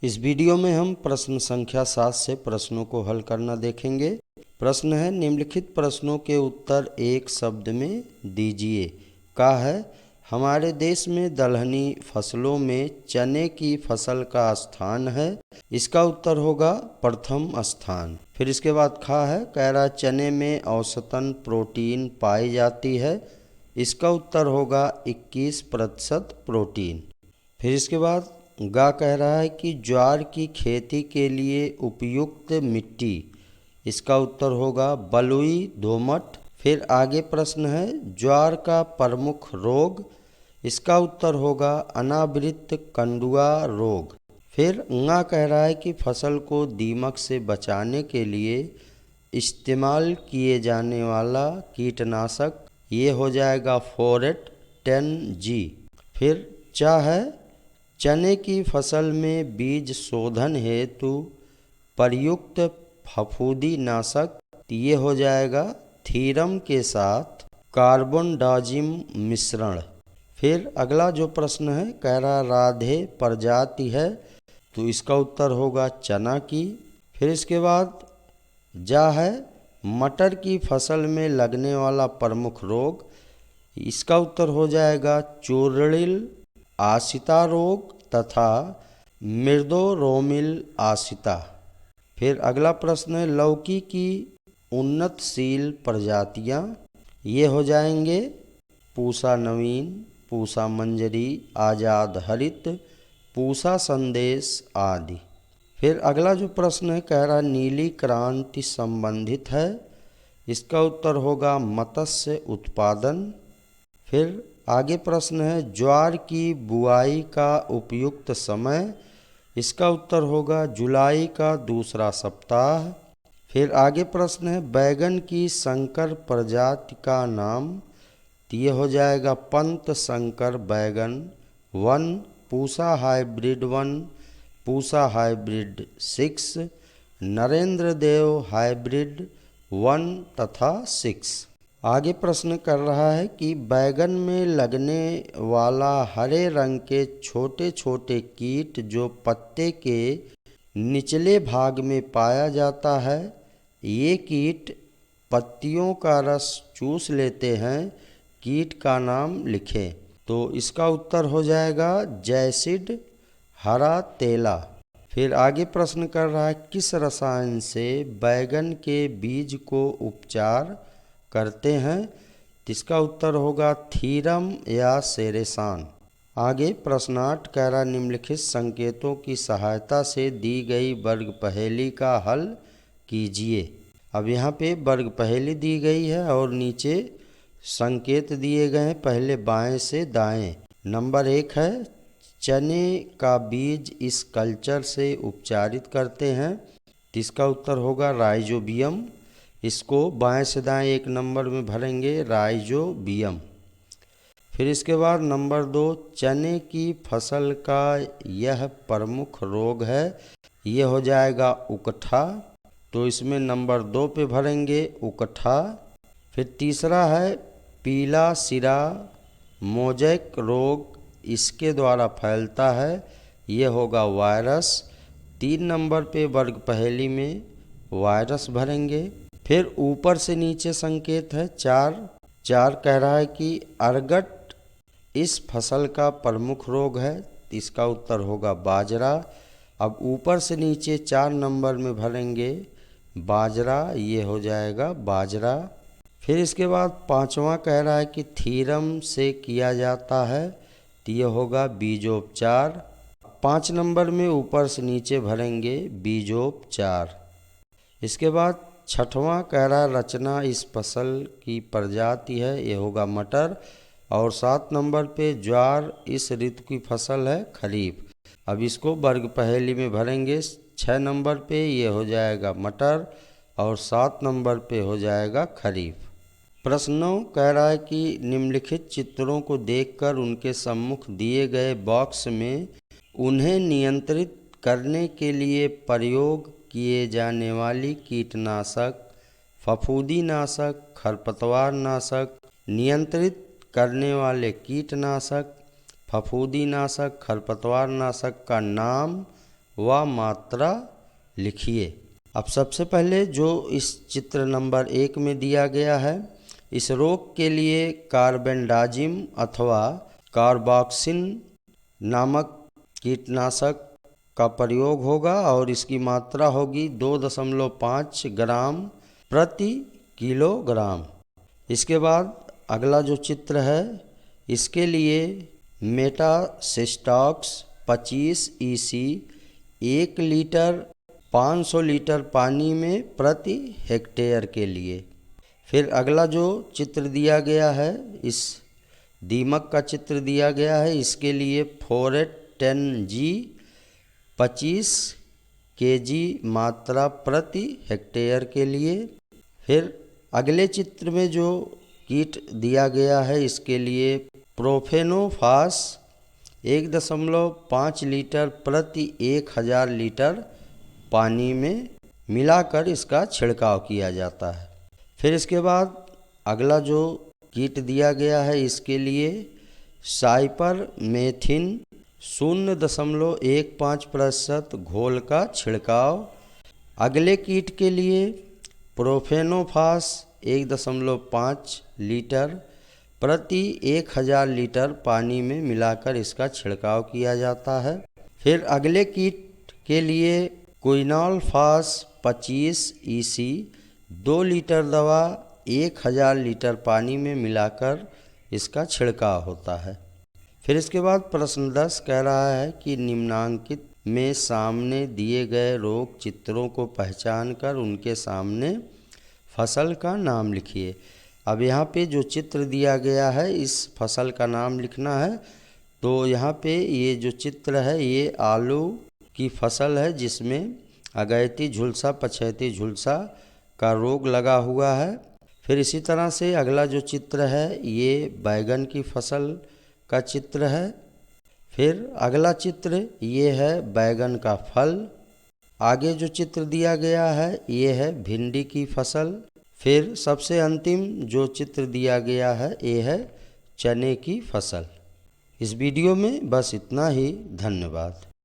इस वीडियो में हम प्रश्न संख्या 7 से प्रश्नों को हल करना देखेंगे। प्रश्न है, निम्नलिखित प्रश्नों के उत्तर एक शब्द में दीजिए। का है, हमारे देश में दलहनी फसलों में चने की फसल का स्थान है। इसका उत्तर होगा प्रथम स्थान। फिर इसके बाद खा है, कह रहा चने में औसतन प्रोटीन पाई जाती है। इसका उत्तर होगा 21% प्रोटीन। फिर इसके बाद गा कह रहा है कि ज्वार की खेती के लिए उपयुक्त मिट्टी। इसका उत्तर होगा बलुई दोमट। फिर आगे प्रश्न है, ज्वार का प्रमुख रोग। इसका उत्तर होगा अनावृत कंडुआ रोग। फिर ंगा कह रहा है कि फसल को दीमक से बचाने के लिए इस्तेमाल किए जाने वाला कीटनाशक, ये हो जाएगा फोरेट 10G। फिर चा है, चने की फसल में बीज शोधन हेतु प्रयुक्त फफूंदी नाशक, ये हो जाएगा थीरम के साथ कार्बोनडाजिम मिश्रण। फिर अगला जो प्रश्न है, कह रहा राधे प्रजाति है, तो इसका उत्तर होगा चना की। फिर इसके बाद जा है, मटर की फसल में लगने वाला प्रमुख रोग। इसका उत्तर हो जाएगा चूर्णिल आशिता रोग तथा मृदोरोमिल आशिता। फिर अगला प्रश्न है, लौकी की उन्नतशील प्रजातियां, ये हो जाएंगे पूसा नवीन, पूसा मंजरी, आज़ाद हरित, पूसा संदेश आदि। फिर अगला जो प्रश्न है, कह रहा नीली क्रांति संबंधित है। इसका उत्तर होगा मत्स्य उत्पादन। फिर आगे प्रश्न है, ज्वार की बुआई का उपयुक्त समय। इसका उत्तर होगा जुलाई का दूसरा सप्ताह। फिर आगे प्रश्न है, बैगन की संकर प्रजाति का नाम, तो ये हो जाएगा पंत संकर बैगन 1, पूसा हाइब्रिड 1, पूसा हाइब्रिड 6, नरेंद्र देव हाइब्रिड 1 तथा 6। आगे प्रश्न कर रहा है कि बैगन में लगने वाला हरे रंग के छोटे छोटे कीट जो पत्ते के निचले भाग में पाया जाता है, ये कीट पत्तियों का रस चूस लेते हैं। कीट का नाम लिखें। तो इसका उत्तर हो जाएगा जैसिड हरा तेला। फिर आगे प्रश्न कर रहा है, किस रसायन से बैगन के बीज को उपचार करते हैं। इसका उत्तर होगा थीरम या सेरेसान। आगे प्रश्न 8 कह रहा, निम्नलिखित संकेतों की सहायता से दी गई वर्ग पहेली का हल कीजिए। अब यहाँ पे वर्ग पहेली दी गई है और नीचे संकेत दिए गए हैं, पहले बाएं से दाएं। नंबर 1 है, चने का बीज इस कल्चर से उपचारित करते हैं। इसका उत्तर होगा राइजोबियम। इसको बाएं से दाएं एक नंबर में भरेंगे, राइजोबियम। फिर इसके बाद नंबर 2, चने की फसल का यह प्रमुख रोग है, ये हो जाएगा उकठा। तो इसमें नंबर 2 पे भरेंगे उकठा। फिर तीसरा है, पीला सिरा मोजैक रोग इसके द्वारा फैलता है, ये होगा वायरस। 3 नंबर पे वर्ग पहेली में वायरस भरेंगे। फिर ऊपर से नीचे संकेत है 4 कह रहा है कि अर्गट इस फसल का प्रमुख रोग है। इसका उत्तर होगा बाजरा। अब ऊपर से नीचे 4 नंबर में भरेंगे बाजरा, ये हो जाएगा बाजरा। फिर इसके बाद 5वां कह रहा है कि थीरम से किया जाता है, तो ये होगा बीजोपचार। 5 नंबर में ऊपर से नीचे भरेंगे बीजोपचार। इसके बाद 6वां कह रहा है रचना इस फसल की प्रजाति है, ये होगा मटर। और 7 नंबर पे ज्वार इस ऋतु की फसल है, खरीफ। अब इसको वर्ग पहेली में भरेंगे। 6 नंबर पे ये हो जाएगा मटर और 7 नंबर पे हो जाएगा खरीफ। प्रश्नों कह रहा है कि निम्नलिखित चित्रों को देखकर उनके सम्मुख दिए गए बॉक्स में उन्हें नियंत्रित करने के लिए प्रयोग किए जाने वाली कीटनाशक, फफूंदी नाशक, खरपतवार नाशक, नियंत्रित करने वाले कीटनाशक, फफूंदी नाशक, खरपतवार नाशक का नाम व मात्रा लिखिए। अब सबसे पहले जो इस चित्र नंबर 1 में दिया गया है, इस रोग के लिए कार्बेंडाजिम अथवा कार्बोक्सिन नामक कीटनाशक का प्रयोग होगा और इसकी मात्रा होगी 2.5 ग्राम प्रति किलोग्राम। इसके बाद अगला जो चित्र है, इसके लिए मेटासिस्टॉक्स 25 EC 1 लीटर 500 लीटर पानी में प्रति हेक्टेयर के लिए। फिर अगला जो चित्र दिया गया है, इस दीमक का चित्र दिया गया है, इसके लिए फोरेट 10G 25 kg मात्रा प्रति हेक्टेयर के लिए। फिर अगले चित्र में जो कीट दिया गया है, इसके लिए प्रोफेनोफास 1.5 लीटर प्रति 1000 लीटर पानी में मिलाकर इसका छिड़काव किया जाता है। फिर इसके बाद अगला जो कीट दिया गया है, इसके लिए साइपरमेथ्रिन 0.15% घोल का छिड़काव। अगले कीट के लिए प्रोफेनोफास 1.5 लीटर प्रति 1000 लीटर पानी में मिलाकर इसका छिड़काव किया जाता है। फिर अगले कीट के लिए क्विनोलफास 25 EC 2 लीटर दवा 1000 लीटर पानी में मिलाकर इसका छिड़काव होता है। फिर इसके बाद प्रश्न 10 कह रहा है कि निम्नांकित में सामने दिए गए रोग चित्रों को पहचान कर उनके सामने फसल का नाम लिखिए। अब यहाँ पे जो चित्र दिया गया है, इस फसल का नाम लिखना है। तो यहाँ पे ये जो चित्र है, ये आलू की फसल है जिसमें अगैती झुलसा पछैती झुलसा का रोग लगा हुआ है। फिर इसी तरह से अगला जो चित्र है, ये बैगन की फसल का चित्र है। फिर अगला चित्र ये है बैगन का फल। आगे जो चित्र दिया गया है, ये है भिंडी की फसल। फिर सबसे अंतिम जो चित्र दिया गया है, ये है चने की फसल। इस वीडियो में बस इतना ही। धन्यवाद।